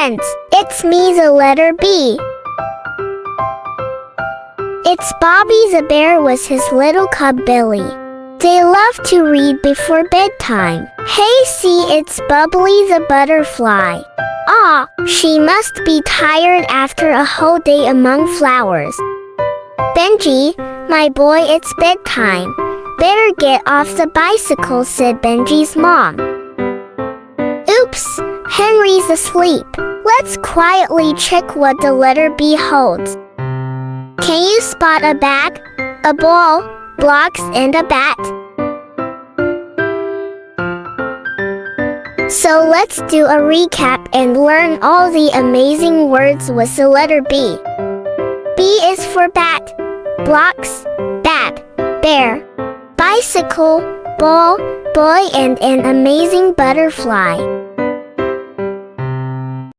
friends, it's me, the letter B. It's Bobby the bear with his little cub Billy. They love to read before bedtime. Hey, see, it's Bubbly the butterfly. Ah, she must be tired after a whole day among flowers. Benji, my boy, it's bedtime. Better get off the bicycle, said Benji's mom. Oops, Henry's asleep. Let's quietly check what the letter B holds. Can you spot a bag, a ball, blocks, and a bat? So let's do a recap and learn all the amazing words with the letter B. B is for bat, blocks, bag, bear, bicycle, ball, boy, and an amazing butterfly.